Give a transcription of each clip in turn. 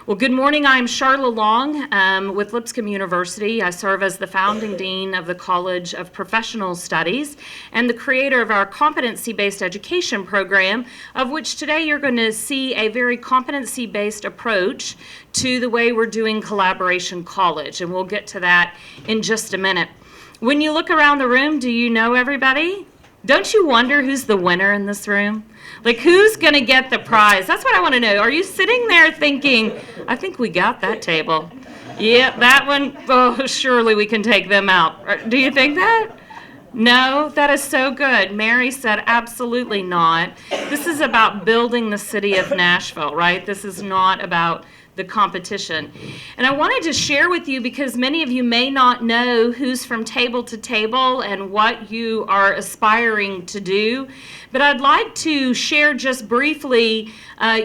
Well, good morning. I'm Charla Long with Lipscomb University. I serve as the founding dean of the College of Professional Studies and the creator of our competency-based education program, of which today you're going to see a very competency-based approach to the way we're doing Collaboration College, and we'll get to that in just a minute. When you look around the room, do you know everybody? Don't you wonder who's the winner in this room? Like, who's going to get the prize? That's what I want to know. Are you sitting there thinking, I think we got that table. Yeah, that one, oh, surely we can take them out. Do you think that? No, that is so good. Mary said absolutely not. This is about building the city of Nashville, right? This is not about the competition. And I wanted to share with you, because many of you may not know who's from table to table and what you are aspiring to do, but I'd like to share just briefly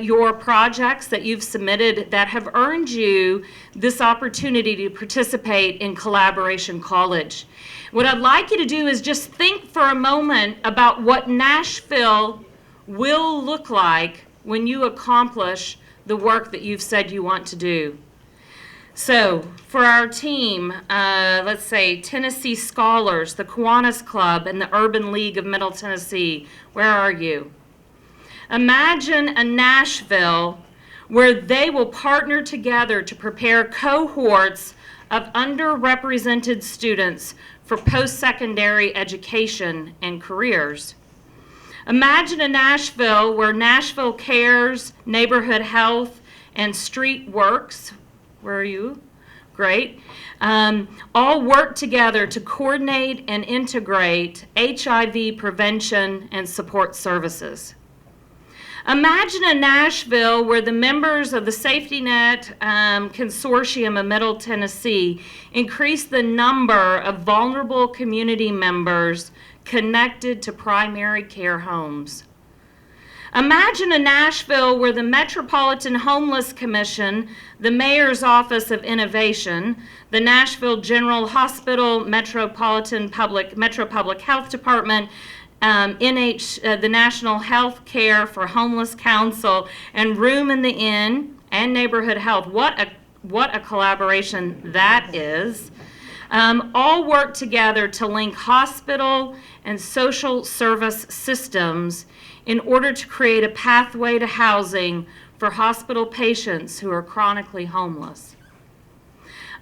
your projects that you've submitted that have earned you this opportunity to participate in Collaboration College. What I'd like you to do is just think for a moment about what Nashville will look like when you accomplish the work that you've said you want to do. So for our team, let's say Tennessee Scholars, the Kiwanis Club, and the Urban League of Middle Tennessee, where are you? Imagine a Nashville where they will partner together to prepare cohorts of underrepresented students for post-secondary education and careers. Imagine a Nashville where Nashville Cares, Neighborhood Health, and Street Works, where are you? Great. All work together to coordinate and integrate HIV prevention and support services. Imagine a Nashville where the members of the Safety Net Consortium of Middle Tennessee increase the number of vulnerable community members connected to primary care homes. Imagine a Nashville where the Metropolitan Homeless Commission, the Mayor's Office of Innovation, the Nashville General Hospital, Metro Public Health Department, the National Health Care for Homeless Council, and Room in the Inn, and Neighborhood Health. What a collaboration that is. All work together to link hospital and social service systems in order to create a pathway to housing for hospital patients who are chronically homeless.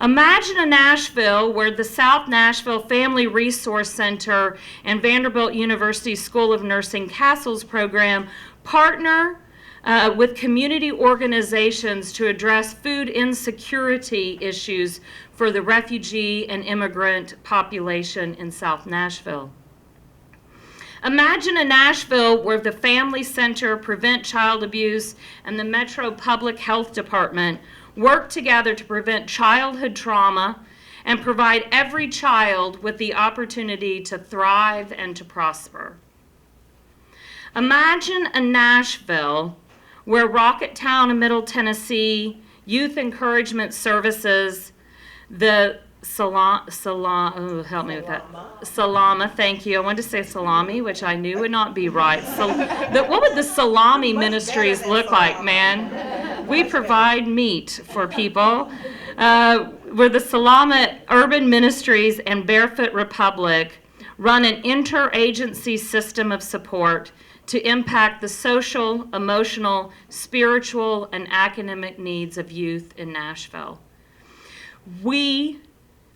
Imagine a Nashville where the South Nashville Family Resource Center and Vanderbilt University School of Nursing Castles program partner with community organizations to address food insecurity issues for the refugee and immigrant population in South Nashville. Imagine a Nashville where the Family Center, Prevent Child Abuse, and the Metro Public Health Department work together to prevent childhood trauma and provide every child with the opportunity to thrive and to prosper. Imagine a Nashville where Rocketown in Middle Tennessee, Youth Encouragement Services, the Salama, thank you. I wanted to say salami, which I knew would not be right. What would the salami ministries look like, man? We provide meat for people. Where the Salama Urban Ministries and Barefoot Republic run an interagency system of support to impact the social, emotional, spiritual, and academic needs of youth in Nashville. We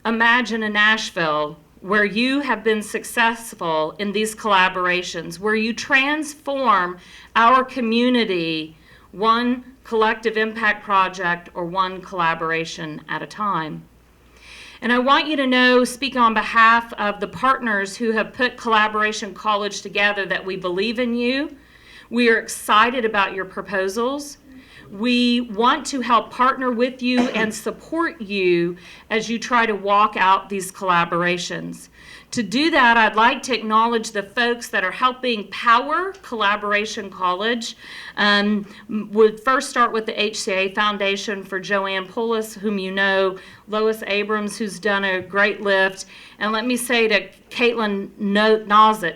imagine a Nashville where you have been successful in these collaborations, where you transform our community one collective impact project or one collaboration at a time. And I want you to know, speak on behalf of the partners who have put Collaboration College together, that we believe in you. We are excited about your proposals. We want to help partner with you and support you as you try to walk out these collaborations. To do that, I'd like to acknowledge the folks that are helping power Collaboration College. Would first start with the HCA Foundation for Joanne Pullis, whom you know, Lois Abrams, who's done a great lift, and let me say to Caitlin Nozit,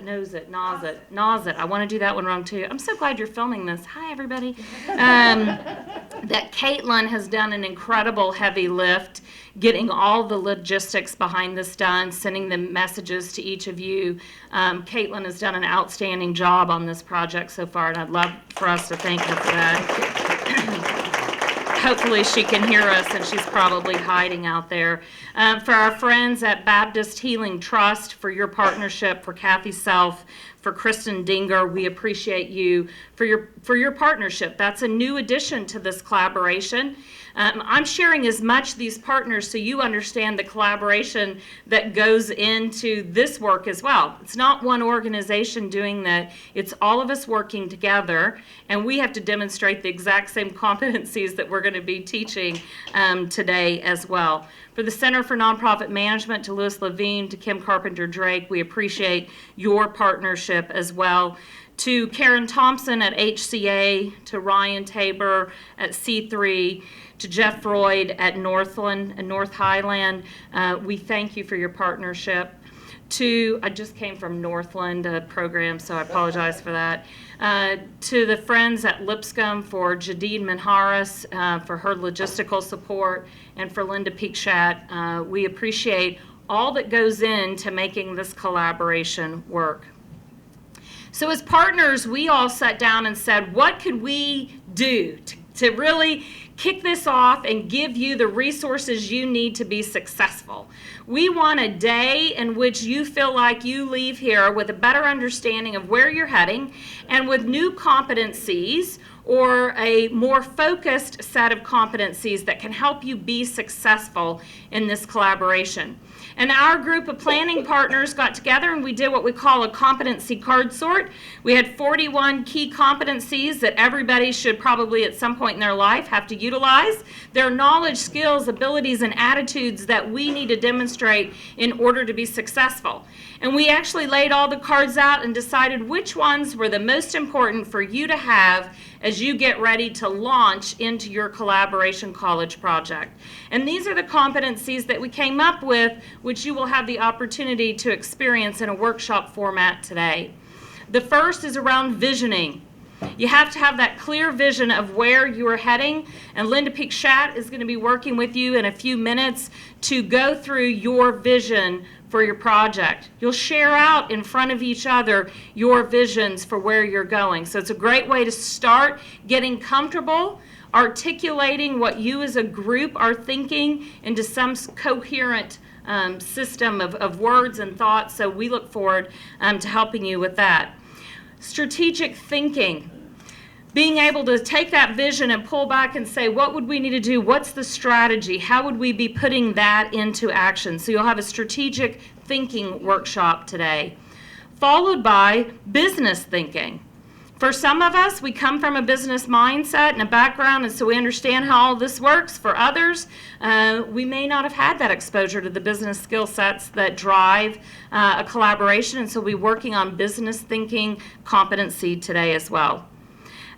I want to do that one wrong too. I'm so glad you're filming this. Hi, everybody. That Caitlin has done an incredible heavy lift, getting all the logistics behind this done, sending the messages to each of you. Caitlin has done an outstanding job on this project so far, and I'd love for us to thank her for that. Hopefully she can hear us, and she's probably hiding out there. For our friends at Baptist Healing Trust, for your partnership, for Kathy Self, for Kristen Dinger, we appreciate you for your partnership. That's a new addition to this collaboration. I'm sharing as much these partners so you understand the collaboration that goes into this work as well. It's not one organization doing that. It's all of us working together, and we have to demonstrate the exact same competencies that we're going to be teaching today as well. For the Center for Nonprofit Management, to Louis Levine, to Kim Carpenter-Drake, we appreciate your partnership as well. To Karen Thompson at HCA, to Ryan Tabor at C3, to Jeff Freud at Northland and North Highland, we thank you for your partnership. I just came from Northland program, so I apologize for that. To the friends at Lipscomb, for Jadid Manharis, for her logistical support, and for Linda Peakshat, we appreciate all that goes into making this collaboration work. So as partners, we all sat down and said, what could we do to really kick this off and give you the resources you need to be successful? We want a day in which you feel like you leave here with a better understanding of where you're heading and with new competencies or a more focused set of competencies that can help you be successful in this collaboration. And our group of planning partners got together and we did what we call a competency card sort. We had 41 key competencies that everybody should probably at some point in their life have to utilize. They're knowledge, skills, abilities, and attitudes that we need to demonstrate in order to be successful. And we actually laid all the cards out and decided which ones were the most important for you to have as you get ready to launch into your Collaboration College project. And these are the competencies that we came up with, which you will have the opportunity to experience in a workshop format today. The first is around visioning. You have to have that clear vision of where you are heading, and Linda Peakshat is going to be working with you in a few minutes to go through your vision for your project. You'll share out in front of each other your visions for where you're going. So it's a great way to start getting comfortable, articulating what you as a group are thinking into some coherent system of words and thoughts. So we look forward to helping you with that. Strategic thinking. Being able to take that vision and pull back and say, what would we need to do? What's the strategy? How would we be putting that into action? So you'll have a strategic thinking workshop today, followed by business thinking. For some of us, we come from a business mindset and a background, and so we understand how all this works. For others, we may not have had that exposure to the business skill sets that drive a collaboration, and so we'll be working on business thinking competency today as well.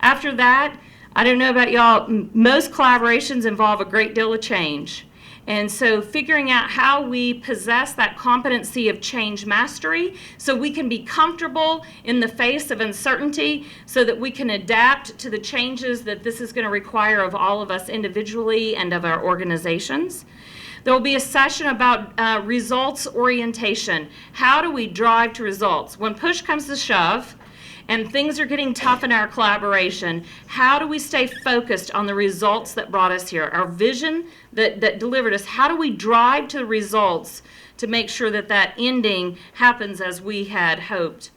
After that, I don't know about y'all, most collaborations involve a great deal of change. And so figuring out how we possess that competency of change mastery so we can be comfortable in the face of uncertainty so that we can adapt to the changes that this is going to require of all of us individually and of our organizations. There will be a session about results orientation. How do we drive to results? When push comes to shove, and things are getting tough in our collaboration, how do we stay focused on the results that brought us here? Our vision that delivered us, how do we drive to the results to make sure that that ending happens as we had hoped?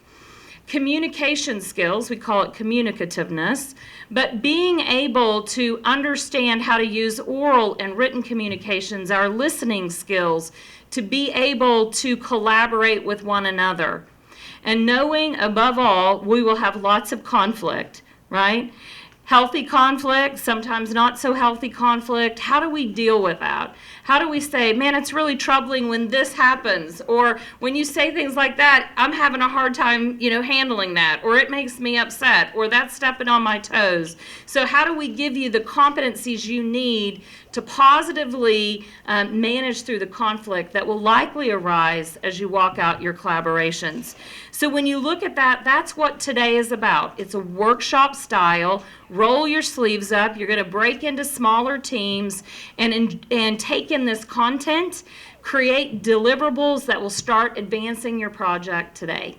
Communication skills, we call it communicativeness, but being able to understand how to use oral and written communications, our listening skills, to be able to collaborate with one another. And knowing, above all, we will have lots of conflict, right? Healthy conflict, sometimes not so healthy conflict. How do we deal with that? How do we say, man, it's really troubling when this happens? Or when you say things like that, I'm having a hard time, handling that. Or it makes me upset. Or that's stepping on my toes. So how do we give you the competencies you need to positively manage through the conflict that will likely arise as you walk out your collaborations? So when you look at that, that's what today is about. It's a workshop style. Roll your sleeves up. You're going to break into smaller teams and take in this content, create deliverables that will start advancing your project today.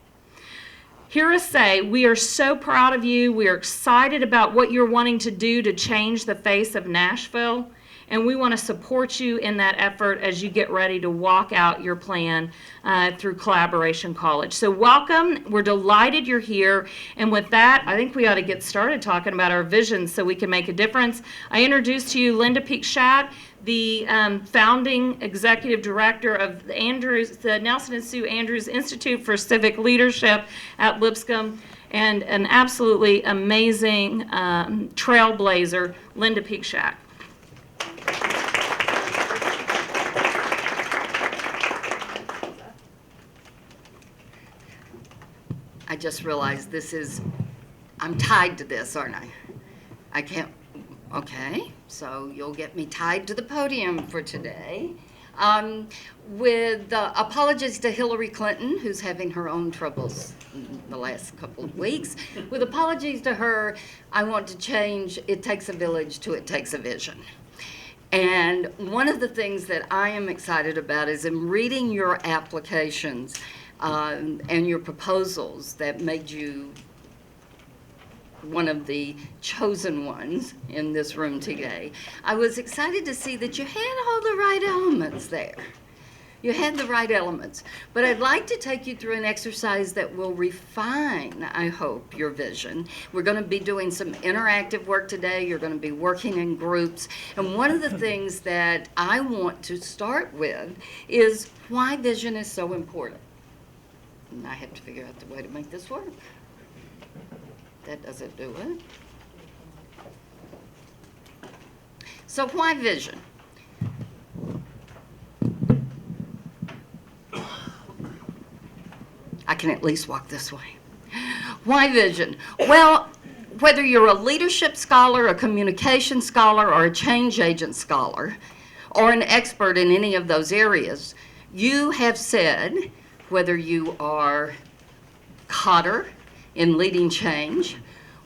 Hear us say, we are so proud of you. We are excited about what you're wanting to do to change the face of Nashville. And we want to support you in that effort as you get ready to walk out your plan through Collaboration College. So welcome. We're delighted you're here. And with that, I think we ought to get started talking about our vision so we can make a difference. I introduce to you Linda Schacht, the founding executive director of the Nelson and Sue Andrews Institute for Civic Leadership at Lipscomb, and an absolutely amazing trailblazer, Linda Schacht. I just realized I'm tied to this, aren't I? I can't, okay, so you'll get me tied to the podium for today. With apologies to Hillary Clinton, who's having her own troubles the last couple of weeks. With apologies to her, I want to change "it takes a village" to "it takes a vision." And one of the things that I am excited about is in reading your applications and your proposals that made you one of the chosen ones in this room today, I was excited to see that you had all the right elements there. You had the right elements. But I'd like to take you through an exercise that will refine, I hope, your vision. We're going to be doing some interactive work today. You're going to be working in groups. And one of the things that I want to start with is why vision is so important. And I have to figure out the way to make this work. That doesn't do it. So why vision? I can at least walk this way. Why vision? Well, whether you're a leadership scholar, a communication scholar, or a change agent scholar, or an expert in any of those areas, you have said, whether you are Cotter in Leading Change,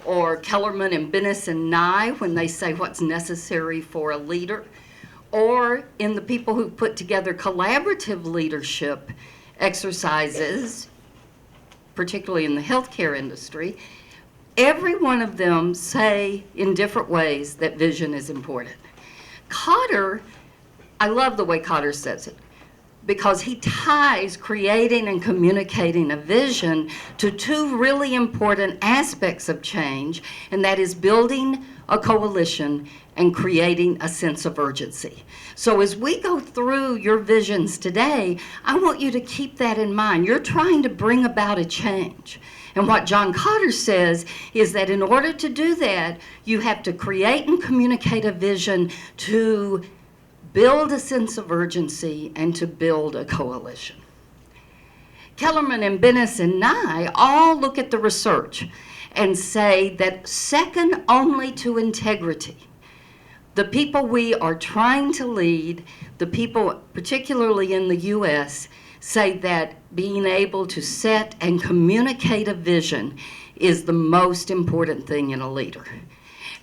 or Kellerman and Bennis and Nye when they say what's necessary for a leader, or in the people who put together collaborative leadership exercises, particularly in the healthcare industry, every one of them say in different ways that vision is important. Cotter, I love the way Cotter says it, because he ties creating and communicating a vision to two really important aspects of change, and that is building a coalition and creating a sense of urgency. So as we go through your visions today, I want you to keep that in mind. You're trying to bring about a change. And what John Cotter says is that in order to do that, you have to create and communicate a vision to build a sense of urgency and to build a coalition. Kellerman and Bennis and Nye all look at the research and say that second only to integrity, the people we are trying to lead, the people particularly in the U.S., say that being able to set and communicate a vision is the most important thing in a leader.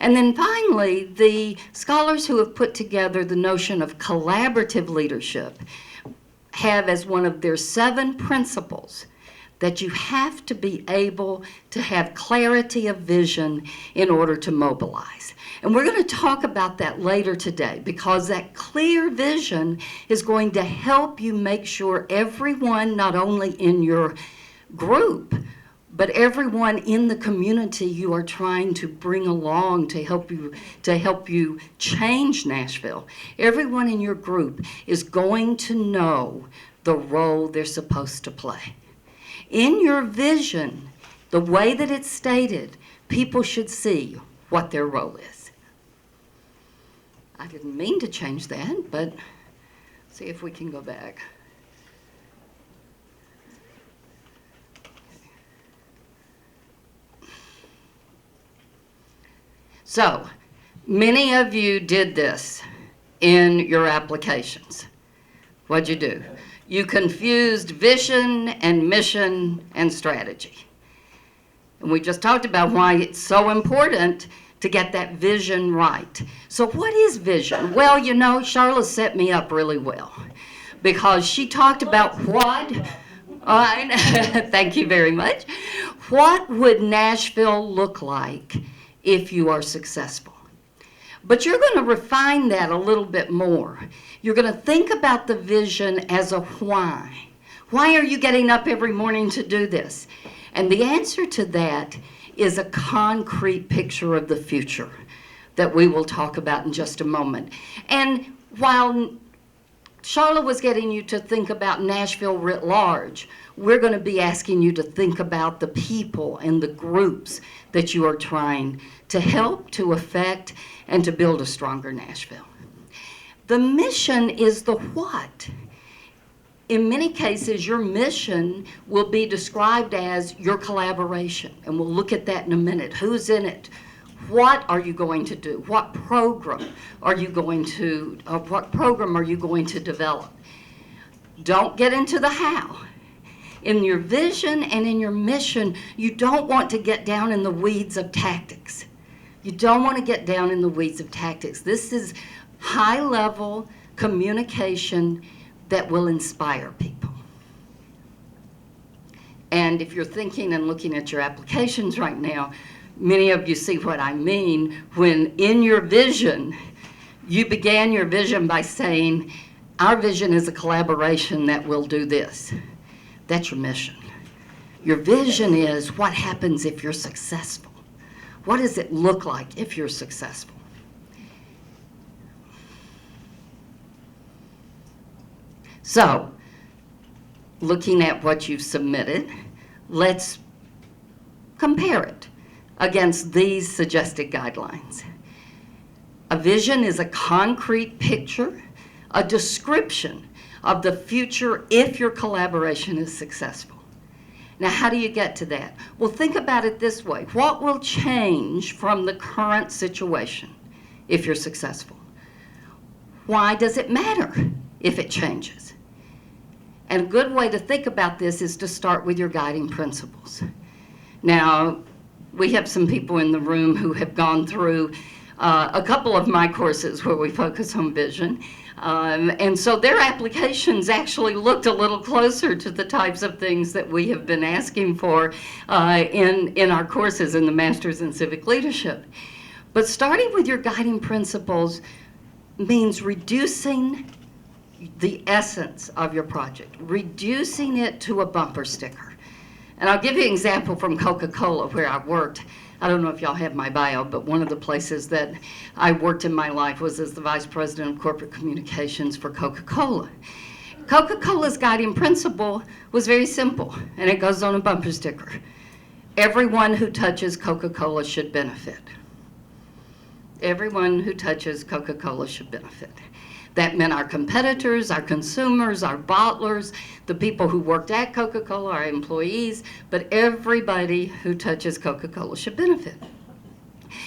And then finally, the scholars who have put together the notion of collaborative leadership have as one of their 7 principles that you have to be able to have clarity of vision in order to mobilize. And we're going to talk about that later today, because that clear vision is going to help you make sure everyone, not only in your group, but everyone in the community you are trying to bring along to help you change Nashville, everyone in your group is going to know the role they're supposed to play. In your vision, the way that it's stated, people should see what their role is. I didn't mean to change that, but See if we can go back. So, many of you did this in your applications. What'd you do? You confused vision and mission and strategy. And we just talked about why it's so important to get that vision right. So what is vision? Well, you know, Charla set me up really well because she talked about what, thank you very much. What would Nashville look like if you are successful? But you're going to refine that a little bit more. You're going to think about the vision as a why. Why are you getting up every morning to do this? And the answer to that is a concrete picture of the future that we will talk about in just a moment. And while Charla was getting you to think about Nashville writ large, we're going to be asking you to think about the people and the groups that you are trying to help, to affect, and to build a stronger Nashville. The mission is the what. In many cases, your mission will be described as your collaboration, and we'll look at that in a minute. Who's in it? What are you going to do? What program are you going to develop? Don't get into the how. In your vision and in your mission, you don't want to get down in the weeds of tactics. You don't want to get down in the weeds of tactics. This is high-level communication that will inspire people. And if you're thinking and looking at your applications right now, many of you see what I mean when in your vision, you began your vision by saying, our vision is a collaboration that will do this. That's your mission. Your vision is what happens if you're successful. What does it look like if you're successful? So, looking at what you've submitted, let's compare it against these suggested guidelines. A vision is a concrete picture, a description of the future if your collaboration is successful. Now, how do you get to that? Well, think about it this way. What will change from the current situation if you're successful? Why does it matter if it changes? And a good way to think about this is to start with your guiding principles. Now, we have some people in the room who have gone through a couple of my courses where we focus on vision. And so their applications actually looked a little closer to the types of things that we have been asking for in our courses in the Masters in Civic Leadership. But starting with your guiding principles means reducing the essence of your project, reducing it to a bumper sticker. And I'll give you an example from Coca-Cola where I worked. I don't know if y'all have my bio, but one of the places that I worked in my life was as the Vice President of Corporate Communications for Coca-Cola. Coca-Cola's guiding principle was very simple, and it goes on a bumper sticker. Everyone who touches Coca-Cola should benefit. Everyone who touches Coca-Cola should benefit. That meant our competitors, our consumers, our bottlers, the people who worked at Coca-Cola, our employees, but everybody who touches Coca-Cola should benefit.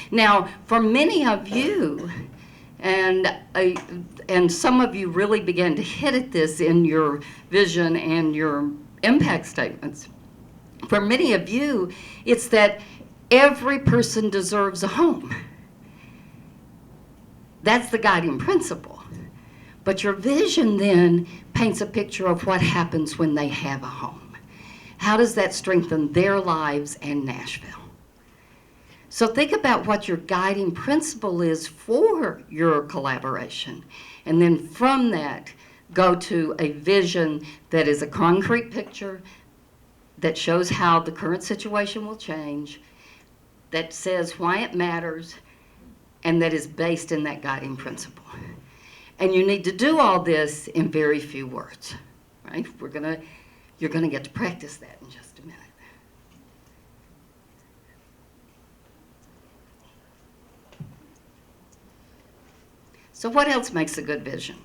Now, for many of you, and some of you really began to hit at this in your vision and your impact statements, for many of you, it's that every person deserves a home. That's the guiding principle. But your vision then paints a picture of what happens when they have a home. How does that strengthen their lives and Nashville? So think about what your guiding principle is for your collaboration. And then from that, go to a vision that is a concrete picture that shows how the current situation will change, that says why it matters, and that is based in that guiding principle. And you need to do all this in very few words, right? You're gonna get to practice that in just a minute. So what else makes a good vision?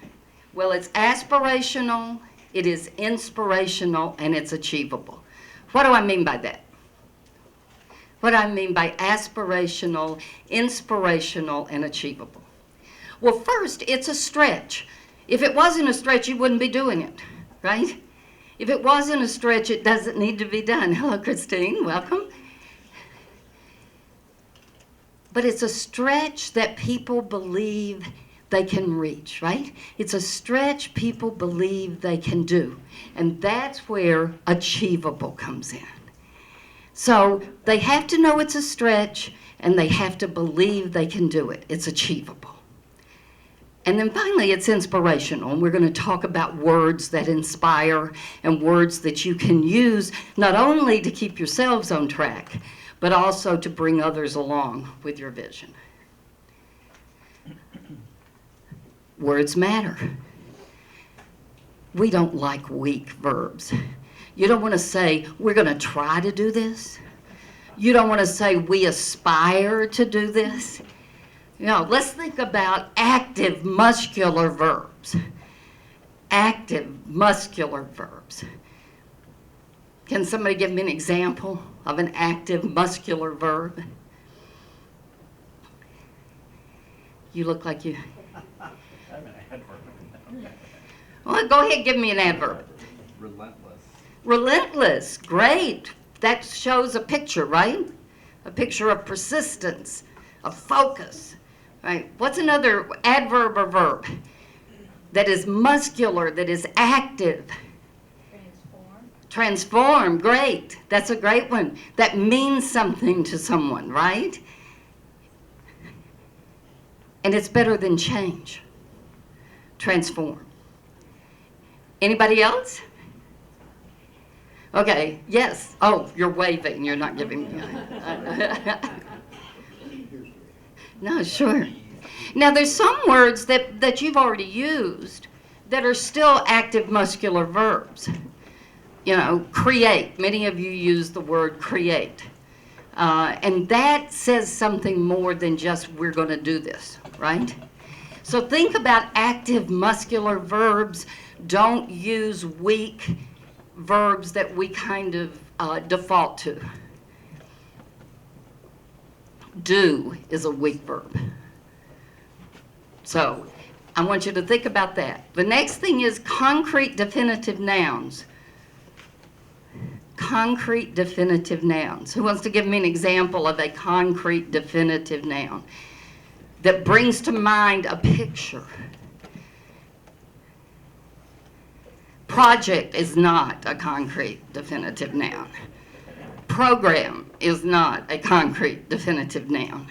Well, it's aspirational, it is inspirational, and it's achievable. What do I mean by that? What do I mean by aspirational, inspirational, and achievable? Well, first, it's a stretch. If it wasn't a stretch, you wouldn't be doing it, right? If it wasn't a stretch, it doesn't need to be done. Hello, Christine, welcome. But it's a stretch that people believe they can reach, right? It's a stretch people believe they can do. And that's where achievable comes in. So they have to know it's a stretch, and they have to believe they can do it. It's achievable. And then finally, it's inspirational. And we're going to talk about words that inspire and words that you can use not only to keep yourselves on track, but also to bring others along with your vision. Words matter. We don't like weak verbs. You don't want to say, we're going to try to do this. You don't want to say, we aspire to do this. No, let's think about active muscular verbs. Active muscular verbs. Can somebody give me an example of an active muscular verb? You look like you... I'm an adverb. Well, go ahead, give me an adverb. Relentless. Relentless, great. That shows a picture, right? A picture of persistence, of focus. Right. What's another adverb or verb that is muscular, that is active? Transform. Transform, great. That's a great one. That means something to someone, right? And it's better than change. Transform. Anybody else? Okay, yes. Oh, you're waving. You're not giving me No, sure. Now, there's some words that you've already used that are still active muscular verbs. You know, create. Many of you use the word create. And that says something more than just we're going to do this, right? So think about active muscular verbs. Don't use weak verbs that we kind of default to. Do is a weak verb. So I want you to think about that. The next thing is concrete definitive nouns. Concrete definitive nouns. Who wants to give me an example of a concrete definitive noun that brings to mind a picture? Project is not a concrete definitive noun. Program is not a concrete definitive noun.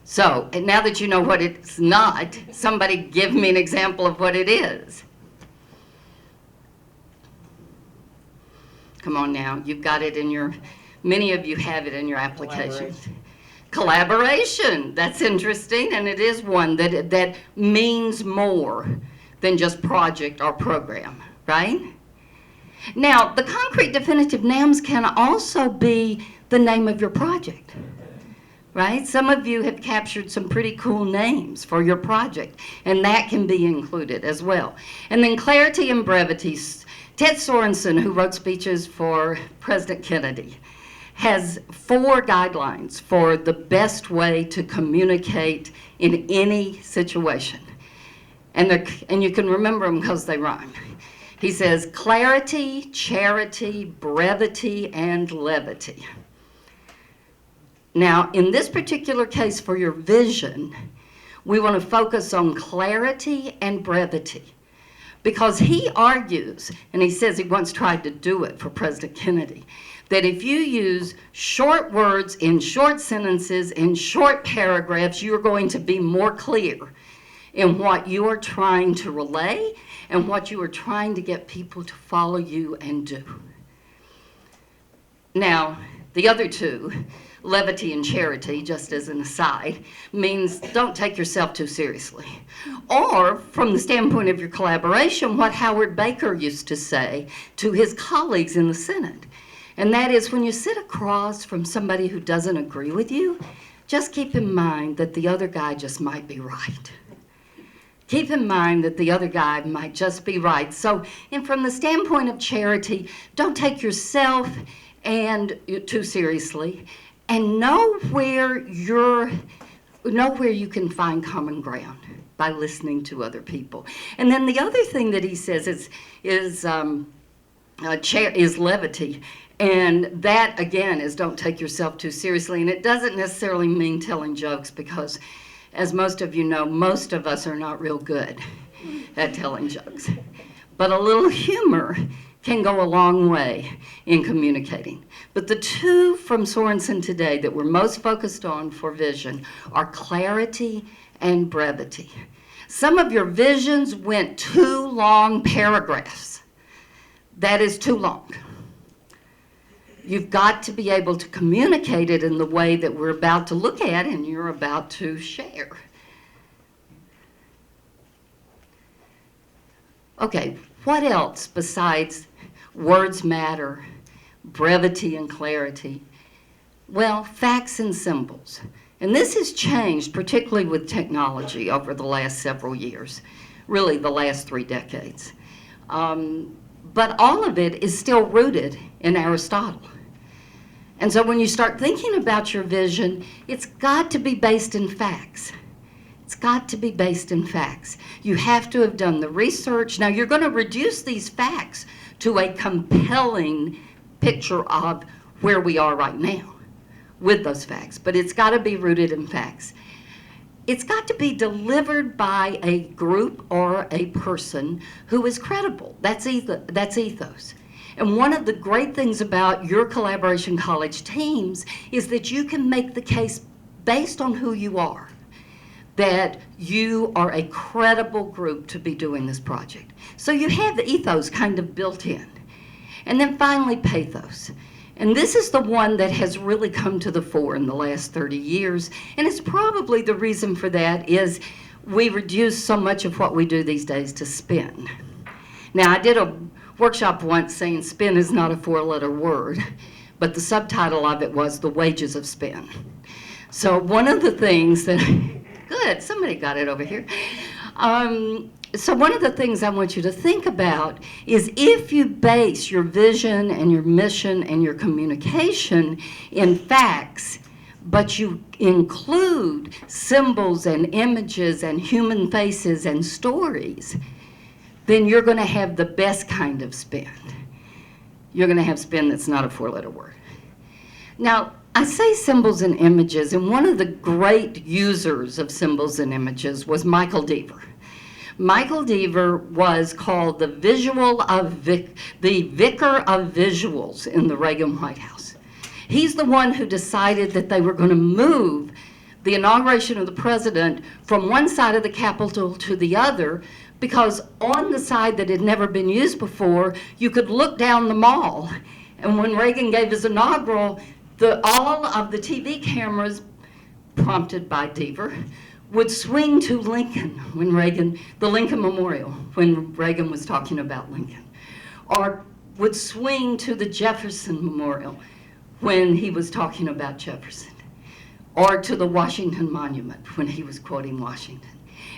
So, and now that you know what it's not, somebody give me an example of what it is. Come on now, you've got it in your, many of you have it in your applications. Collaboration, that's interesting, and it is one that means more than just project or program, right? Now, the concrete definitive nouns can also be the name of your project, right? Some of you have captured some pretty cool names for your project, and that can be included as well. And then clarity and brevity. Ted Sorensen, who wrote speeches for President Kennedy, has 4 guidelines for the best way to communicate in any situation. And you can remember them because they rhyme. He says clarity, charity, brevity, and levity. Now, in this particular case for your vision, we want to focus on clarity and brevity. Because he argues, and he says he once tried to do it for President Kennedy, that if you use short words in short sentences, in short paragraphs, you're going to be more clear in what you are trying to relay and what you are trying to get people to follow you and do. Now, the other 2, levity and charity, just as an aside, means don't take yourself too seriously. Or, from the standpoint of your collaboration, what Howard Baker used to say to his colleagues in the Senate. And that is, when you sit across from somebody who doesn't agree with you, just keep in mind that the other guy just might be right. Keep in mind that the other guy might just be right. So, and from the standpoint of charity, don't take yourself and too seriously, and know where you can find common ground by listening to other people. And then the other thing that he says is levity. And that, again, is don't take yourself too seriously. And it doesn't necessarily mean telling jokes because, as most of you know, most of us are not real good at telling jokes. But a little humor can go a long way in communicating. But the two from Sorensen today that we're most focused on for vision are clarity and brevity. Some of your visions went 2 long paragraphs. That is too long. You've got to be able to communicate it in the way that we're about to look at and you're about to share. Okay, what else besides words matter, brevity and clarity? Well, facts and symbols. And this has changed, particularly with technology over the last several years, really the last 3 decades. But all of it is still rooted in Aristotle. And so when you start thinking about your vision, it's got to be based in facts. It's got to be based in facts. You have to have done the research. Now, you're going to reduce these facts to a compelling picture of where we are right now with those facts, but it's got to be rooted in facts. It's got to be delivered by a group or a person who is credible. That's ethos. And one of the great things about your collaboration college teams is that you can make the case based on who you are, that you are a credible group to be doing this project. So you have the ethos kind of built in. And then finally, pathos. And this is the one that has really come to the fore in the last 30 years. And it's probably the reason for that is we reduce so much of what we do these days to spin. Now, I did a workshop once saying spin is not a 4-letter word, but the subtitle of it was The Wages of Spin. So one of the things that, good, somebody got it over here. So one of the things I want you to think about is if you base your vision and your mission and your communication in facts, but you include symbols and images and human faces and stories, then you're going to have the best kind of spin. You're going to have spin that's not a 4-letter word. Now, I say symbols and images, and one of the great users of symbols and images was Michael Deaver. Michael Deaver was called the vicar of visuals in the Reagan White House. He's the one who decided that they were going to move the inauguration of the president from one side of the Capitol to the other, because on the side that had never been used before, you could look down the mall. And when Reagan gave his inaugural, all of the TV cameras, prompted by Deaver, would swing to Lincoln the Lincoln Memorial, when Reagan was talking about Lincoln, or would swing to the Jefferson Memorial when he was talking about Jefferson, or to the Washington Monument when he was quoting Washington.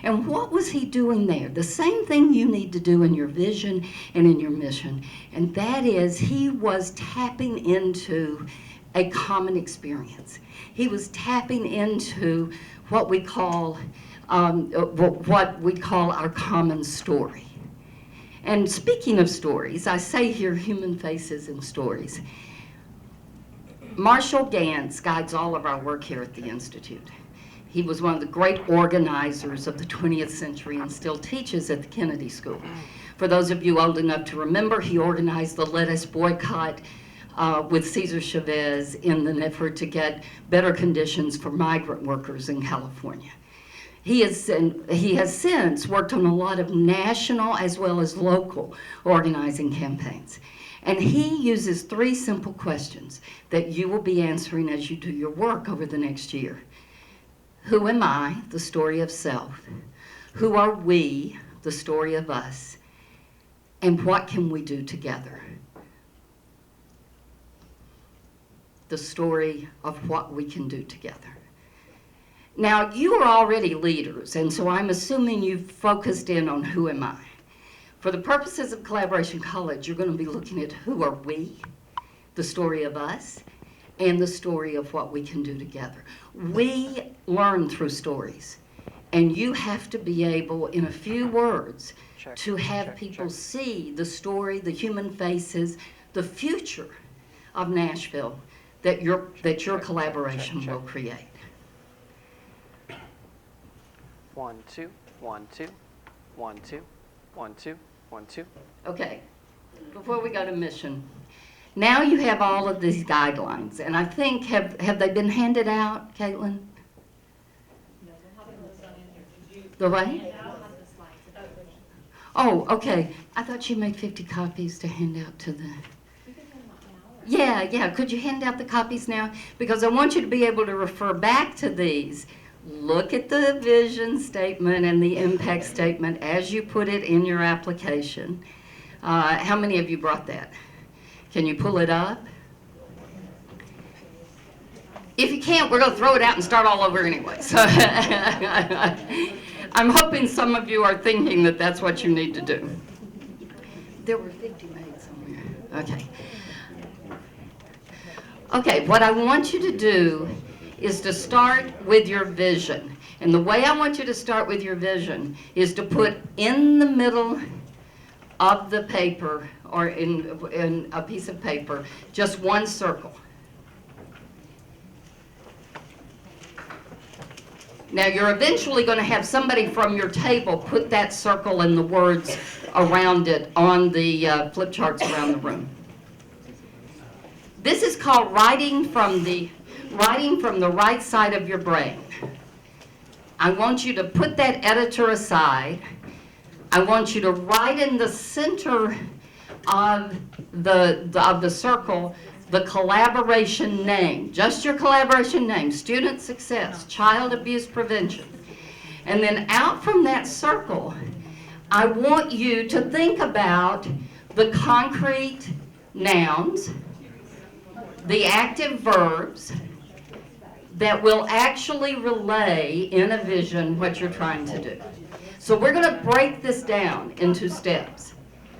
And what was he doing there? The same thing you need to do in your vision and in your mission, and that is he was tapping into a common experience. He was tapping into what we call our common story. And speaking of stories, I say here human faces and stories. Marshall Gantz guides all of our work here at the Institute. He was one of the great organizers of the 20th century and still teaches at the Kennedy School. For those of you old enough to remember, he organized the lettuce boycott with Cesar Chavez in an effort to get better conditions for migrant workers in California. He has since worked on a lot of national as well as local organizing campaigns. And he uses 3 simple questions that you will be answering as you do your work over the next year. Who am I? The story of self. Who are we? The story of us. And what can we do together? The story of what we can do together. Now, you are already leaders, and so I'm assuming you've focused in on who am I. For the purposes of Collaboration College, you're going to be looking at who are we, the story of us, and the story of what we can do together. We learn through stories, and you have to be able, in a few words, to have people see the story, the human faces, the future of Nashville that your collaboration will create. 1 2 1 2 1 2 1 2 1 2. Okay, before we go to mission, now you have all of these guidelines, and I think, have they been handed out, Caitlin? The what? Oh, okay. I thought you made 50 copies to hand out to the... Yeah, could you hand out the copies now? Because I want you to be able to refer back to these. Look at the vision statement and the impact statement as you put it in your application. How many of you brought that? Can you pull it up? If you can't, we're going to throw it out and start all over anyway. So I'm hoping some of you are thinking that that's what you need to do. There were 50 made somewhere. Okay, what I want you to do is to start with your vision. And the way I want you to start with your vision is to put in the middle of the paper, or in a piece of paper, just one circle. Now, you're eventually going to have somebody from your table put that circle and the words around it on the flip charts around the room. This is called writing from the right side of your brain. I want you to put that editor aside. I want you to write in the center of the circle the collaboration name, just your collaboration name, student success, child abuse prevention. And then out from that circle, I want you to think about the concrete nouns, the active verbs that will actually relay in a vision what you're trying to do. So we're going to break this down into steps.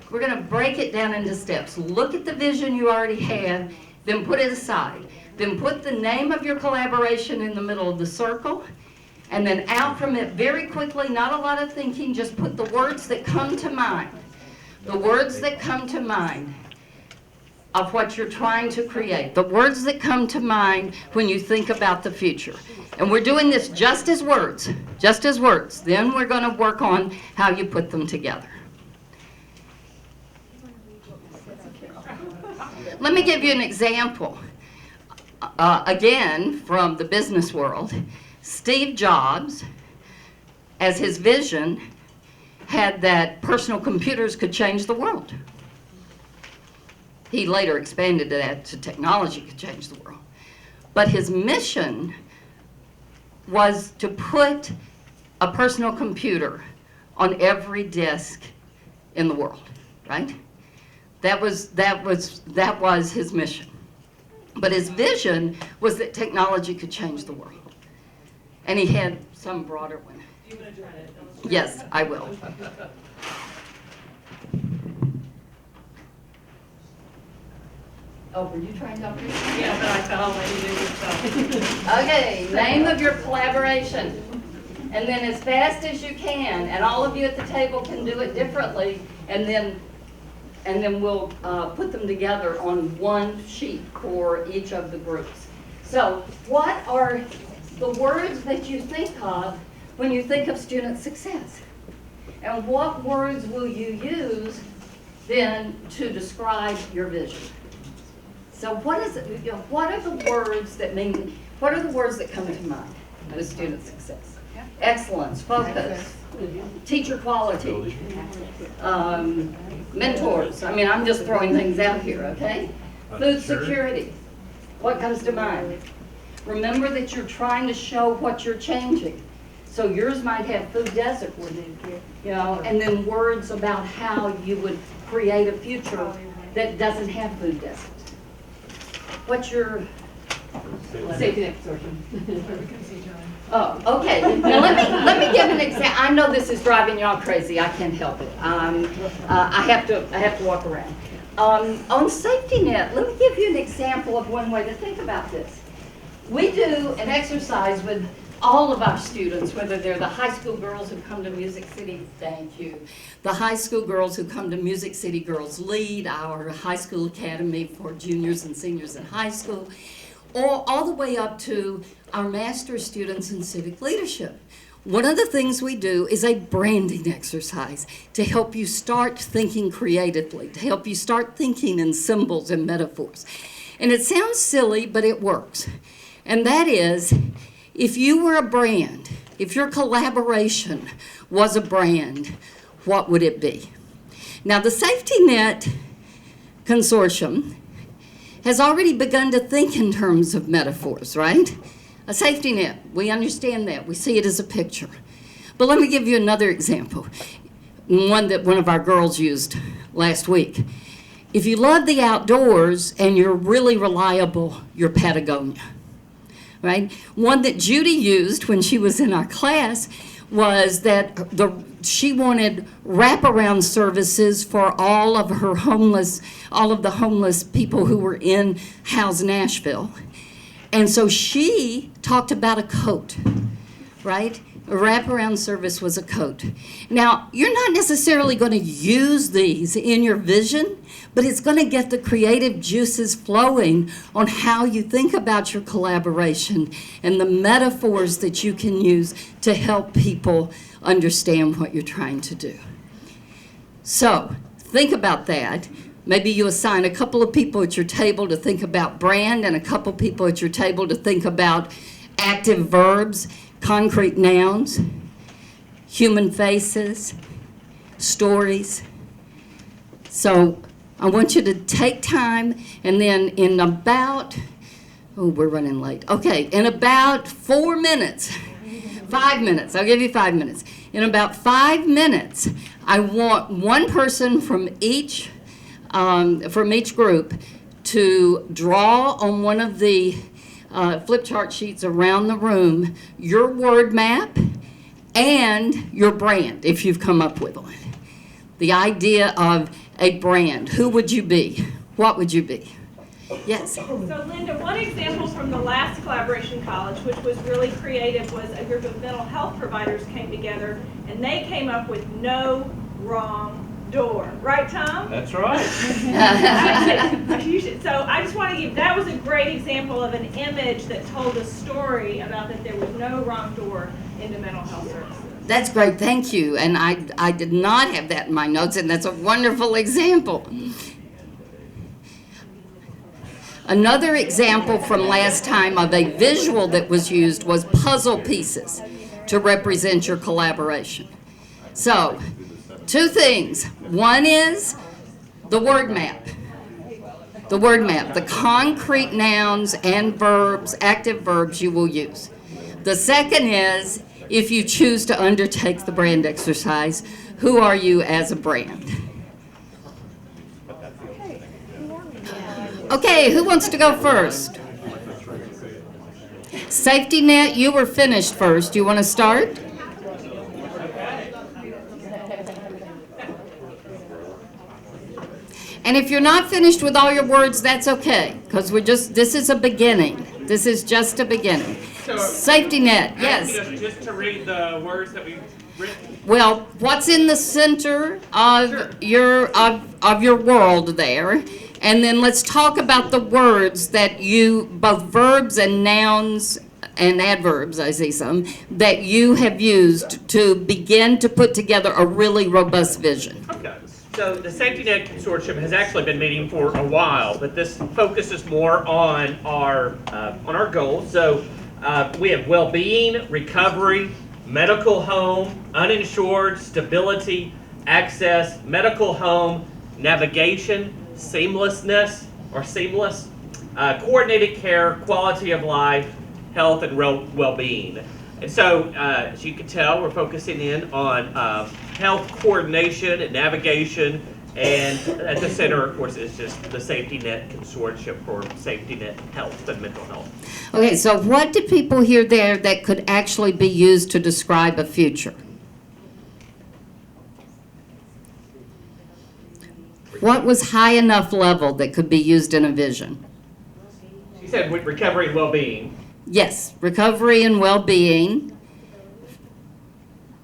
We're going to break it down into steps. Look at the vision you already have, then put it aside. Then put the name of your collaboration in the middle of the circle, and then out from it very quickly, not a lot of thinking, just put the words that come to mind. The words that come to mind of what you're trying to create. The words that come to mind when you think about the future. And we're doing this just as words, just as words. Then we're going to work on how you put them together. Let me give you an example. Again, from the business world, Steve Jobs, as his vision, had that personal computers could change the world. He later expanded that to technology could change the world. But his mission was to put a personal computer on every desk in the world, right? That was his mission. But his vision was that technology could change the world. And he had some broader one. Do you want to try to illustrate? Yes, I will. Oh, were you trying to read? Yeah, but I thought I'll let you do yourself. Okay, name of your collaboration. And then as fast as you can, and all of you at the table can do it differently, and then we'll put them together on one sheet for each of the groups. So what are the words that you think of when you think of student success? And what words will you use then to describe your vision? So what is it? You know, what are the words that mean? What are the words that come to mind with student success? Excellence, focus, teacher quality, mentors. I mean, I'm just throwing things out here, okay? Food security. What comes to mind? Remember that you're trying to show what you're changing. So yours might have food desert, you know, and then words about how you would create a future that doesn't have food deserts. What's your Safety Net Consortium. Oh, okay. Now let me give an example. I know this is driving y'all crazy. I can't help it. I have to walk around. On Safety Net, let me give you an example of one way to think about this. We do an exercise with all of our students, whether they're the high school girls who come to Music City, thank you, the high school girls who come to Music City Girls Lead, our high school academy for juniors and seniors in high school, or all the way up to our master's students in civic leadership. One of the things we do is a branding exercise to help you start thinking creatively, to help you start thinking in symbols and metaphors. And it sounds silly, but it works. And that is, if you were a brand, if your collaboration was a brand, what would it be? Now, the Safety Net Consortium has already begun to think in terms of metaphors, right? A safety net, we understand that. We see it as a picture. But let me give you another example, one that one of our girls used last week. If you love the outdoors and you're really reliable, you're Patagonia, right? One that Judy used when she was in our class was that she wanted wraparound services for all of the homeless people who were in House Nashville. And so she talked about a coat, right? A wraparound service was a coat. Now, you're not necessarily going to use these in your vision, but it's going to get the creative juices flowing on how you think about your collaboration and the metaphors that you can use to help people understand what you're trying to do. So, think about that. Maybe you assign a couple of people at your table to think about brand and a couple people at your table to think about active verbs, concrete nouns, human faces, stories. So I want you to take time, and then in about, we're running late. Okay, in about 4 minutes, 5 minutes, I'll give you 5 minutes. In about 5 minutes, I want one person from each group to draw on one of the flip chart sheets around the room your word map and your brand, if you've come up with one. The idea of a brand. Who would you be? What would you be? Yes? So Linda, one example from the last Collaboration College, which was really creative, was a group of mental health providers came together and they came up with no wrong door. Right, Tom? That's right. So I just want to give, that was a great example of an image that told a story about that there was no wrong door into mental health services. That's great, thank you. And I did not have that in my notes, and that's a wonderful example. Another example from last time of a visual that was used was puzzle pieces to represent your collaboration. So, 2 things. One is the word map. The word map, the concrete nouns and verbs, active verbs you will use. The second is, if you choose to undertake the brand exercise, who are you as a brand? Okay, who wants to go first? Safety Net, you were finished first. You want to start? And if you're not finished with all your words, that's okay, because this is a beginning. This is just a beginning. So, Safety Net, yes. Just to read the words that we've written. Well, what's in the center of your world there, and then let's talk about the words that you, both verbs and nouns and adverbs, I see some, that you have used to begin to put together a really robust vision. Okay. So the Safety Net Consortium has actually been meeting for a while, but this focuses more on our goals. So we have well-being, recovery, medical home, uninsured, stability, access, medical home, navigation, seamlessness or seamless, coordinated care, quality of life, health, and well-being. And so, as you can tell, we're focusing in on health coordination and navigation And at the center, of course, is just the Safety Net Consortium for Safety Net Health and Mental Health. Okay, so what did people hear there that could actually be used to describe a future? What was high enough level that could be used in a vision? She said with recovery and well-being. Yes, recovery and well-being.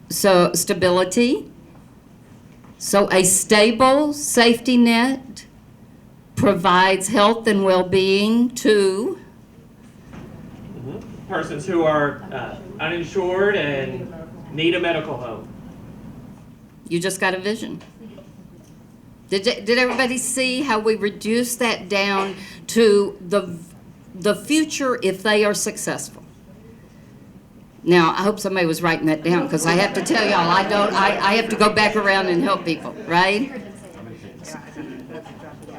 So stability. So a stable safety net provides health and well-being to Persons who are uninsured and need a medical home. You just got a vision. Did everybody see how we reduce that down to the future if they are successful? Now, I hope somebody was writing that down, because I have to tell y'all, I have to go back around and help people, right?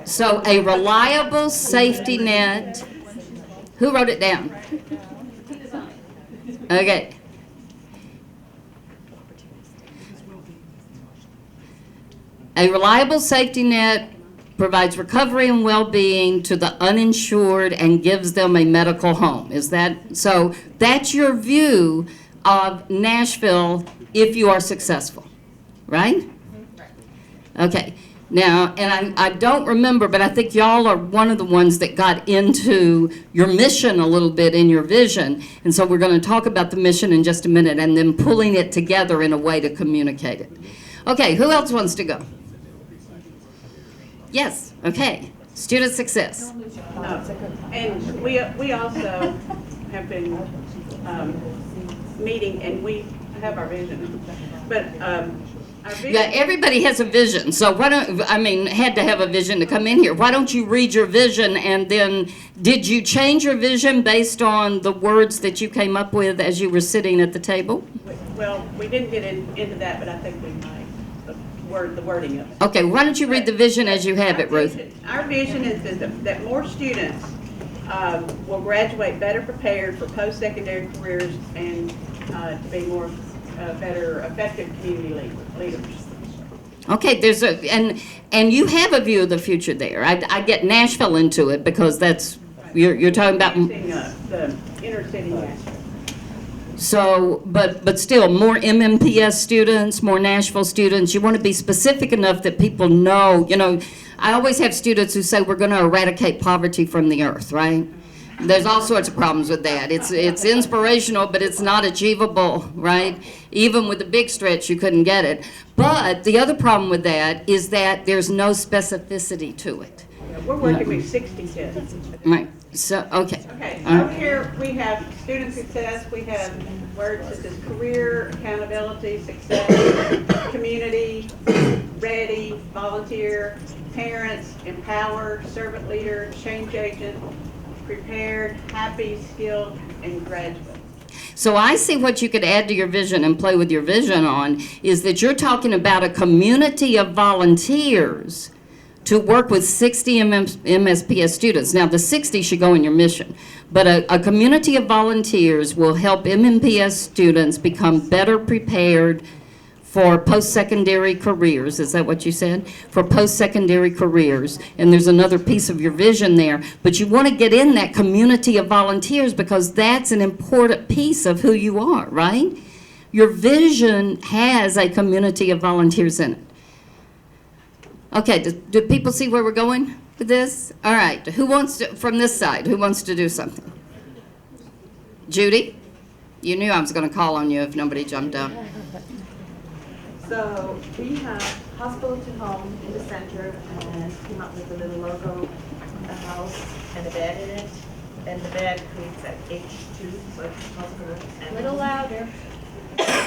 So a reliable safety net, who wrote it down? Okay. A reliable safety net provides recovery and well-being to the uninsured and gives them a medical home. Is that, so that's your view of Nashville if you are successful, right? Okay. Now, and I don't remember, but I think y'all are one of the ones that got into your mission a little bit in your vision. And so we're going to talk about the mission in just a minute and then pulling it together in a way to communicate it. Okay, who else wants to go? Yes, okay. Student success. And we also have been meeting, and we have our vision. But our vision. Yeah, everybody has a vision, so why don't, I mean, had to have a vision to come in here. Why don't you read your vision, and then, did you change your vision based on the words that you came up with as you were sitting at the table? Well, we didn't get into that, but I think we might. The wording of it. Okay, why don't you read the vision as you have it, Ruth? Our vision is that more students will graduate better prepared for post-secondary careers and to be more better effective community leaders. Okay, there's a, and you have a view of the future there. I get Nashville into it because that's, you're talking about. The inner city Nashville. So, but still, more MMPS students, more Nashville students. You want to be specific enough that people know, you know, I always have students who say we're going to eradicate poverty from the earth, right? There's all sorts of problems with that. It's inspirational, but it's not achievable, right? Even with the big stretch, you couldn't get it. But the other problem with that is that there's no specificity to it. We're working with 60 kids. Right. So, okay. Okay, over here we have student success, we have words such as career, accountability, success, community, ready, volunteer, parents, empower, servant leader, change agent, prepared, happy, skilled, and graduate. So I see what you could add to your vision and play with your vision on is that you're talking about a community of volunteers to work with 60 MSPS students. Now, the 60 should go in your mission, but a community of volunteers will help MMPS students become better prepared for post-secondary careers. Is that what you said? For post-secondary careers. And there's another piece of your vision there, but you want to get in that community of volunteers because that's an important piece of who you are, right? Your vision has a community of volunteers in it. Okay, do people see where we're going with this? All right, who wants to, from this side, who wants to do something? Judy? You knew I was going to call on you if nobody jumped up. So we have hospital to home in the center and came up with a little logo, a house and a bed in it. And the bed creates an H2, so it's hospital and A little louder.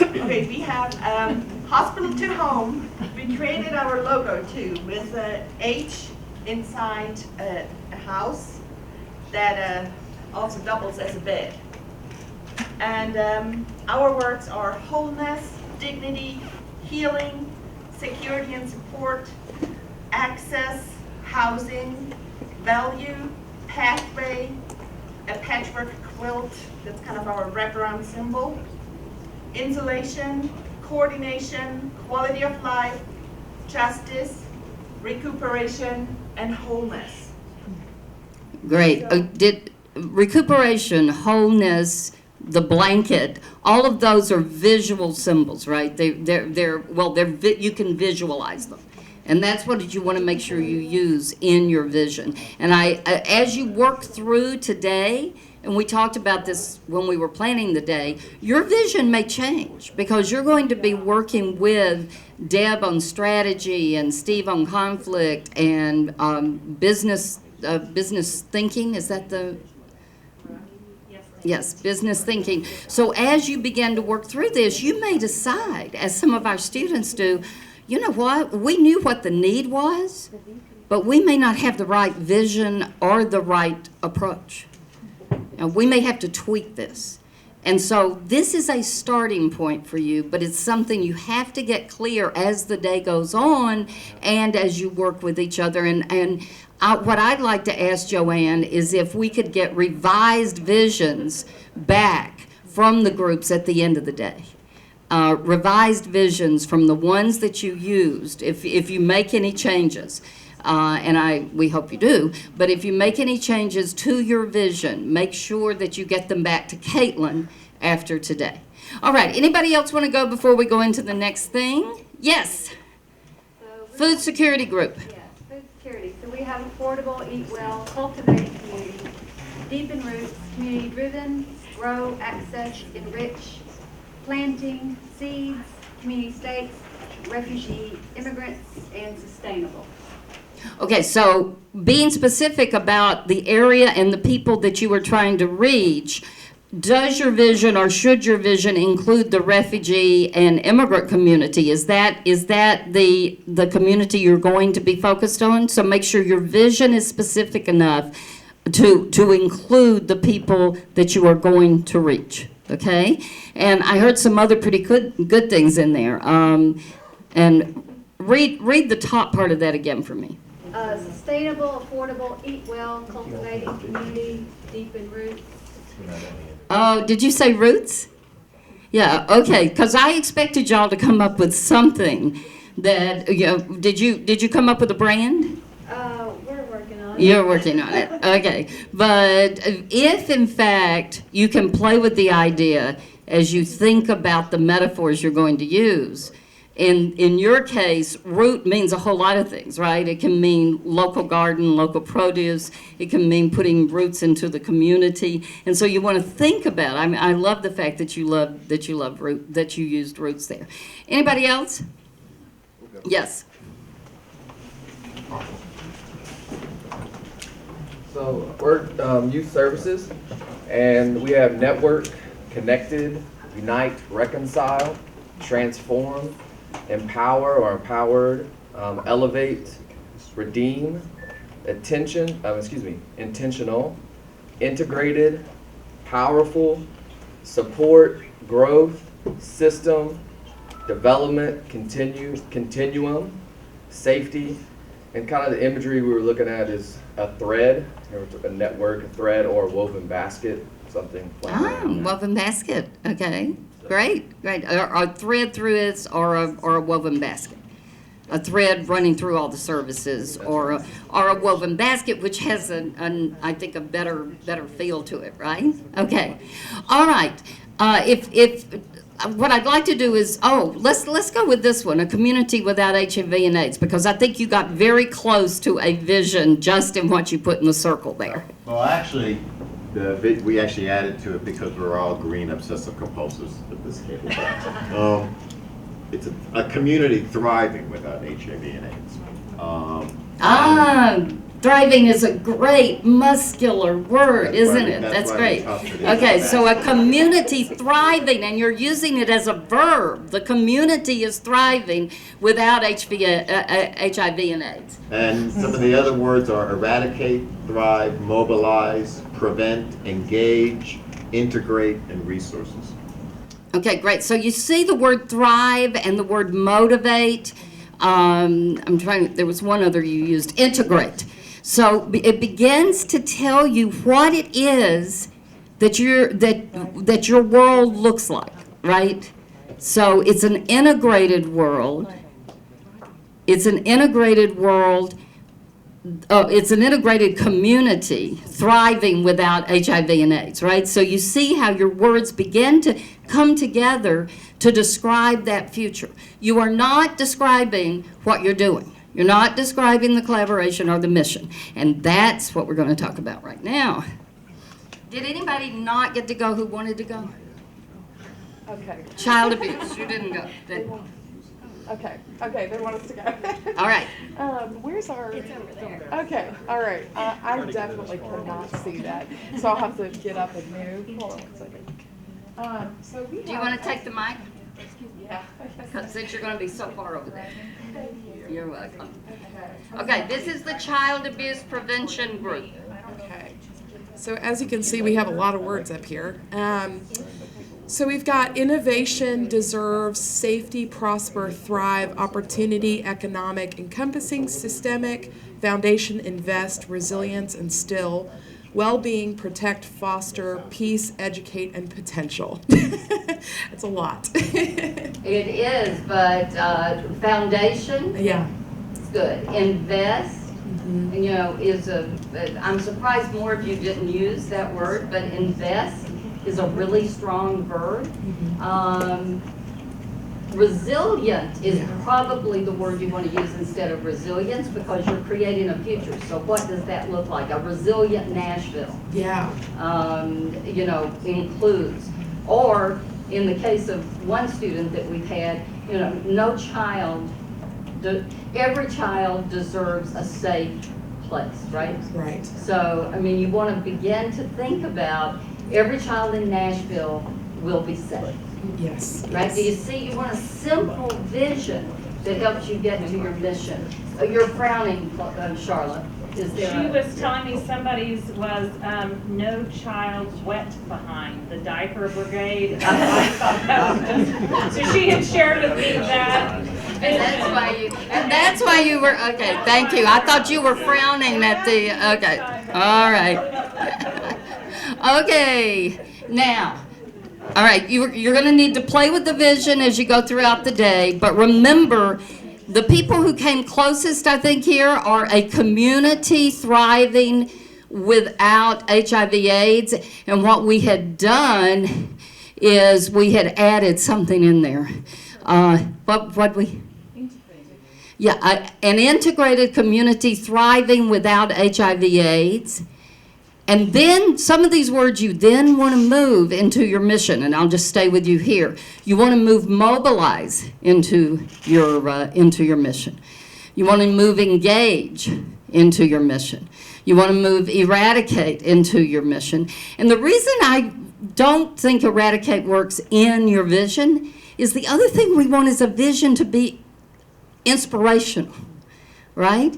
Okay, we have hospital to home. We created our logo too with an H inside a house that also doubles as a bed. And our words are wholeness, dignity, healing, security and support, access, housing, value, pathway, a patchwork quilt, that's kind of our wraparound symbol, insulation, coordination, quality of life, justice, recuperation, and wholeness. Great. Did recuperation, wholeness, the blanket, all of those are visual symbols, right? You can visualize them. And that's what you want to make sure you use in your vision. And as you work through today, and we talked about this when we were planning the day, your vision may change because you're going to be working with Deb on strategy and Steve on conflict and business thinking. Is that the... Yes, business thinking. So as you begin to work through this, you may decide, as some of our students do, you know what, we knew what the need was, but we may not have the right vision or the right approach. Now, we may have to tweak this. And so this is a starting point for you, but it's something you have to get clear as the day goes on and as you work with each other. And what I'd like to ask Joanne is if we could get revised visions back from the groups at the end of the day. Revised visions from the ones that you used, if you make any changes. We hope you do, but if you make any changes to your vision, make sure that you get them back to Caitlin after today. All right, anybody else want to go before we go into the next thing? Yes. Food security group. Yes, food security. So we have affordable, eat well, cultivated community, deepen roots, community driven, grow, access, enrich, planting, seeds, community states, refugee, immigrants, and sustainable. Okay, so being specific about the area and the people that you are trying to reach, does your vision or should your vision include the refugee and immigrant community? Is that the community you're going to be focused on? So make sure your vision is specific enough to include the people that you are going to reach, okay? And I heard some other pretty good things in there. And read the top part of that again for me. Sustainable, affordable, eat well, cultivating community, deepen roots. Oh, did you say roots? Yeah, okay, because I expected y'all to come up with something that, did you come up with a brand? We're working on it. You're working on it, okay. But if, in fact, you can play with the idea as you think about the metaphors you're going to use, in your case, root means a whole lot of things, right? It can mean local garden, local produce. It can mean putting roots into the community. And so you want to think about it. I mean, I love the fact that you used roots there. Anybody else? Yes. So we're youth services, and we have network, connected, unite, reconcile, transform, empower or empowered, elevate, redeem, intentional, integrated, powerful, support, growth, system, development, continuum, safety, and kind of the imagery we were looking at is a thread, a network, a thread, or a woven basket, something like that. Woven basket, okay. Great. A thread through it or a woven basket. A thread running through all the services or a woven basket, which has I think a better feel to it, right? Okay. All right. If what I'd like to do is, let's go with this one, a community without HIV and AIDS, because I think you got very close to a vision just in what you put in the circle there. Well, actually, we actually added to it because we're all green obsessive compulsives at this table. It's a community thriving without HIV and AIDS. Thriving is a great muscular word, isn't it? That's great. Okay, so a community thriving, and you're using it as a verb. The community is thriving without HIV and AIDS. And some of the other words are eradicate, thrive, mobilize, prevent, engage, integrate, and resources. Okay, great. So you see the word thrive and the word motivate. There was one other you used, integrate. So it begins to tell you what it is that your world looks like, right? So it's an integrated world. It's an integrated world. It's an integrated community thriving without HIV and AIDS, right? So you see how your words begin to come together to describe that future. You are not describing what you're doing. You're not describing the collaboration or the mission. And that's what we're going to talk about right now. Did anybody not get to go who wanted to go? Okay. Child abuse, you didn't go. Okay, they want us to go. All right. Where's our? It's over there. Okay, all right. I definitely cannot see that, so I'll have to get up and move. Hold on one second. So we Do you want to take the mic? Yeah. Since you're going to be so far over there. You're welcome. Okay, this is the Child Abuse Prevention Group. Okay. So as you can see, we have a lot of words up here. So we've got innovation, deserves, safety, prosper, thrive, opportunity, economic, encompassing, systemic, foundation, invest, resilience, instill, well-being, protect, foster, peace, educate, and potential. It's a lot. It is, but foundation, Yeah. it's good. Invest, you know, is I'm surprised more of you didn't use that word, but invest is a really strong verb. Resilient is probably the word you want to use instead of resilience, because you're creating a future. So what does that look like? A resilient Nashville, Yeah. you know, includes. Or in the case of one student that we've had, you know, every child deserves a safe place, right? Right. So, I mean, you want to begin to think about every child in Nashville will be safe. Yes. Right? Do you see? You want a simple vision that helps you get to your mission. You're frowning, Charlotte. Is there? She was telling me somebody's was no child wet behind, the diaper brigade. I thought that was just, so she had shared with me that. And that's why you were, okay, thank you. I thought you were frowning at the, okay, all right. Okay, now, all right, you're going to need to play with the vision as you go throughout the day, but remember, the people who came closest, I think, here are a community thriving without HIV/AIDS, and what we had done is we had added something in there. What we? Yeah, an integrated community thriving without HIV/AIDS. And then some of these words you then want to move into your mission, and I'll just stay with you here. You want to mobilize into your mission. You want to move engage into your mission. You want to move eradicate into your mission. And the reason I don't think eradicate works in your vision is the other thing we want is a vision to be inspirational, right?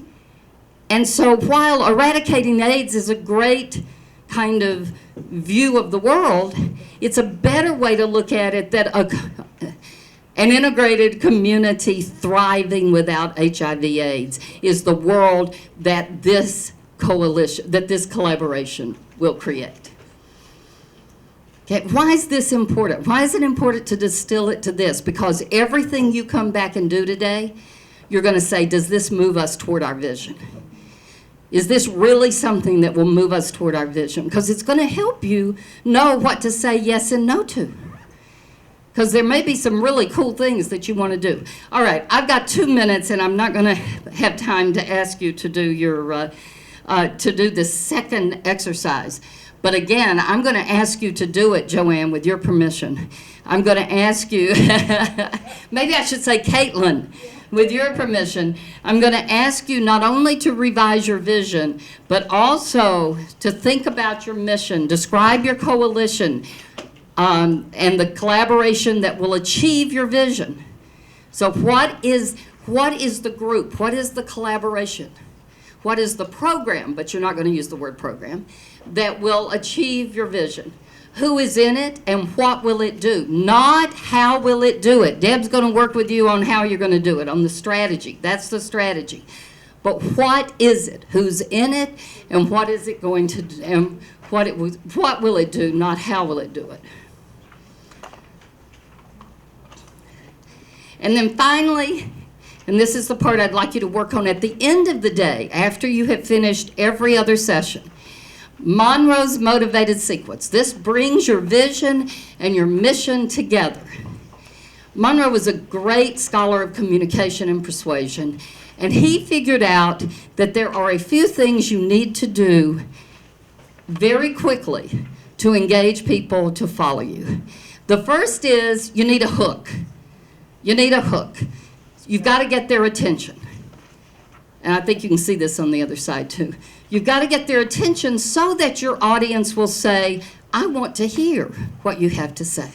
And so while eradicating AIDS is a great kind of view of the world, it's a better way to look at it that an integrated community thriving without HIV/AIDS is the world that this coalition, that this collaboration will create. Okay, why is this important? Why is it important to distill it to this? Because everything you come back and do today, you're going to say, does this move us toward our vision? Is this really something that will move us toward our vision? Because it's going to help you know what to say yes and no to. Because there may be some really cool things that you want to do. All right, I've got 2 minutes, and I'm not going to have time to ask you to do your to do the second exercise. But again, I'm going to ask you to do it, Joanne, with your permission. I'm going to ask you, maybe I should say Caitlin. With your permission, I'm going to ask you not only to revise your vision, but also to think about your mission, describe your coalition, and the collaboration that will achieve your vision. So what is the group? What is the collaboration? What is the program, but you're not going to use the word program, that will achieve your vision? Who is in it and what will it do? Not how will it do it. Deb's going to work with you on how you're going to do it, on the strategy. That's the strategy. But what is it? Who's in it and what is it going to do? And what will it do, not how will it do it? And then finally, and this is the part I'd like you to work on at the end of the day, after you have finished every other session. Monroe's motivated sequence. This brings your vision and your mission together. Monroe was a great scholar of communication and persuasion, and he figured out that there are a few things you need to do very quickly to engage people to follow you. The first is you need a hook. You need a hook. You've got to get their attention. And I think you can see this on the other side too. You've got to get their attention so that your audience will say, I want to hear what you have to say.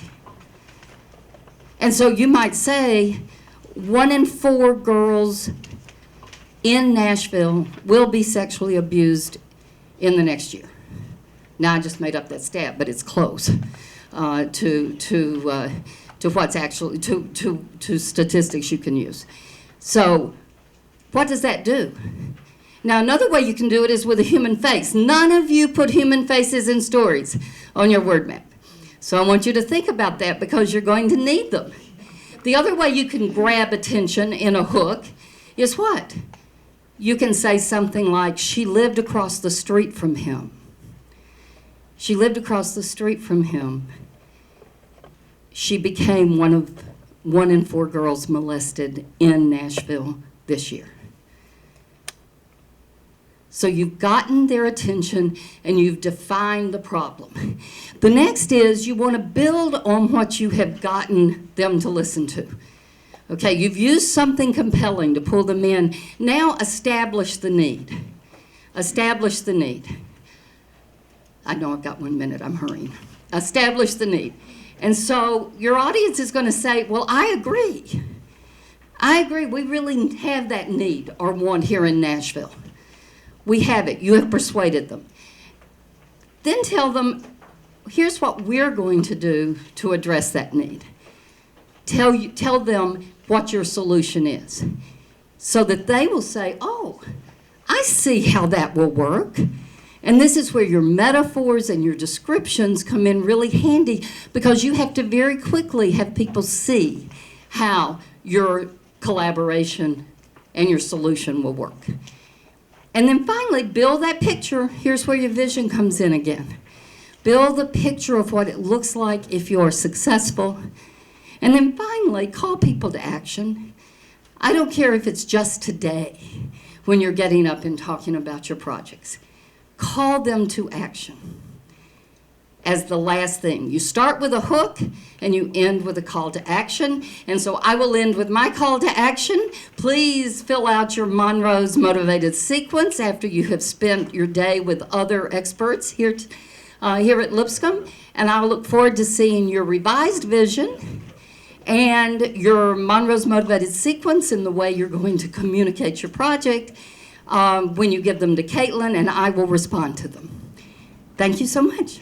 And so you might say, 1 in 4 girls in Nashville will be sexually abused in the next year. Now, I just made up that stat, but it's close to what's actually, to statistics you can use. So what does that do? Now, another way you can do it is with a human face. None of you put human faces in stories on your word map. So I want you to think about that because you're going to need them. The other way you can grab attention in a hook is what? You can say something like, she lived across the street from him. She lived across the street from him. She became one in 4 girls molested in Nashville this year. So you've gotten their attention and you've defined the problem. The next is you want to build on what you have gotten them to listen to. Okay, you've used something compelling to pull them in. Now establish the need. Establish the need. I know I've got 1 minute, I'm hurrying. Establish the need. And so your audience is going to say, well, I agree. I agree, we really have that need or want here in Nashville. We have it, you have persuaded them. Then tell them, here's what we're going to do to address that need. Tell them what your solution is so that they will say, oh, I see how that will work. And this is where your metaphors and your descriptions come in really handy because you have to very quickly have people see how your collaboration and your solution will work. And then finally, build that picture. Here's where your vision comes in again. Build the picture of what it looks like if you're successful. And then finally, call people to action. I don't care if it's just today when you're getting up and talking about your projects. Call them to action as the last thing. You start with a hook and you end with a call to action. And so I will end with my call to action. Please fill out your Monroe's motivated sequence after you have spent your day with other experts here at Lipscomb. And I'll look forward to seeing your revised vision and your Monroe's motivated sequence in the way you're going to communicate your project when you give them to Caitlin, and I will respond to them. Thank you so much.